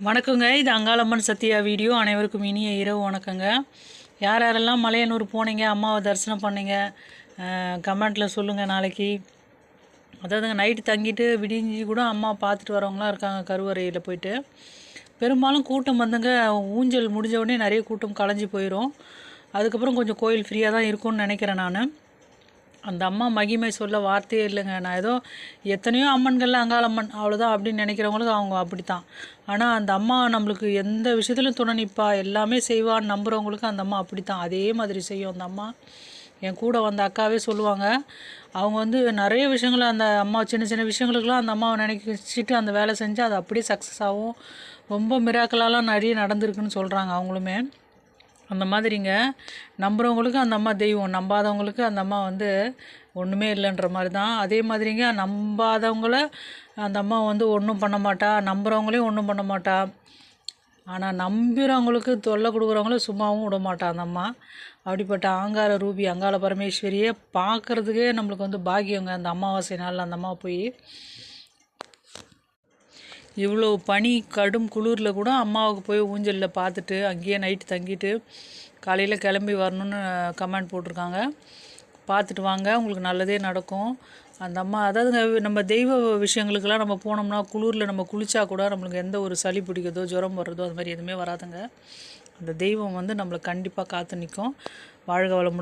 வணக்கங்க. இது அங்காளம்மன் சத்யா வீடியோ. அனைவருக்கும் இனிய இரவு வணக்கங்க. யார் யாரெல்லாம் மலையனூர் போனீங்க, அம்மாவை தரிசனம் பண்ணீங்க, கமெண்ட்டில் சொல்லுங்கள். நாளைக்கு அதாவதுங்க நைட்டு தங்கிட்டு விடிஞ்சு கூட அம்மா பார்த்துட்டு வரவங்களாம் இருக்காங்க. கருவறையில் போயிட்டு பெரும்பாலும் கூட்டம் வந்துங்க, ஊஞ்சல் முடிஞ்ச உடனே நிறைய கூட்டம் கலைஞ்சி போயிடும். அதுக்கப்புறம் கொஞ்சம் கோயில் ஃப்ரீயாக தான் இருக்கும்னு நினைக்கிறேன் நான். அந்த அம்மா மகிமை சொல்ல வார்த்தையே இல்லைங்க. நான் ஏதோ எத்தனையோ அம்மன்களில் அங்காளம்மன் அவ்வளோதான் அப்படின்னு நினைக்கிறவங்களுக்கு அவங்க அப்படி தான். ஆனால் அந்த அம்மா நம்மளுக்கு எந்த விஷயத்துலையும் துணை நிற்பா, எல்லாமே செய்வான்னு நம்புகிறவங்களுக்கு அந்த அம்மா அப்படி தான், அதே மாதிரி செய்யும் அந்த அம்மா. என் கூட வந்த அக்காவே சொல்லுவாங்க, அவங்க வந்து நிறைய விஷயங்களை அந்த அம்மா சின்ன சின்ன விஷயங்களுக்கெல்லாம் அந்த அம்மாவை நினைச்சிட்டு அந்த வேலை செஞ்சு அது அப்படியே சக்ஸஸ் ஆகும். ரொம்ப மிராக்கலாலாம் நிறைய நடந்திருக்குன்னு சொல்கிறாங்க அவங்களுமே. அந்த மாதிரிங்க, நம்புகிறவங்களுக்கு அந்த அம்மா தெய்வம், நம்பாதவங்களுக்கு அந்த அம்மா வந்து ஒன்றுமே இல்லைன்ற மாதிரி தான். அதே மாதிரிங்க, நம்பாதவங்கள அந்த அம்மா வந்து ஒன்றும் பண்ண மாட்டா, நம்புகிறவங்களையும் ஒன்றும் பண்ண மாட்டா. ஆனால் நம்புகிறவங்களுக்கு தொல்லை கொடுக்குறவங்கள சும்மாவும் விட மாட்டா அந்த அம்மா. அப்படிப்பட்ட ஆங்கார ரூபி அங்காள பரமேஸ்வரியை பார்க்குறதுக்கே நம்மளுக்கு வந்து பாக்கியங்க. அந்த அமாவாசை நாளில் அந்த அம்மா போய் இவ்வளோ பனி கடும் குளிரில் கூட அம்மாவுக்கு போய் ஊஞ்சலில் பார்த்துட்டு அங்கேயே நைட்டு தங்கிட்டு காலையில் கிளம்பி வரணுன்னு கமெண்ட் போட்டிருக்காங்க. பார்த்துட்டு வாங்க, உங்களுக்கு நல்லதே நடக்கும். அந்த அம்மா அதாவதுங்க, நம்ம தெய்வ விஷயங்களுக்கெல்லாம் நம்ம போனோம்னா குளிரில் நம்ம குளித்தா கூட நம்மளுக்கு எந்த ஒரு சளி பிடிக்கிறதோ ஜுரம் வர்றதோ அது மாதிரி எதுவுமே வராதுங்க. அந்த தெய்வம் வந்து நம்மளை கண்டிப்பாக காத்து நிற்கும். வாழ்க வளமுடன்.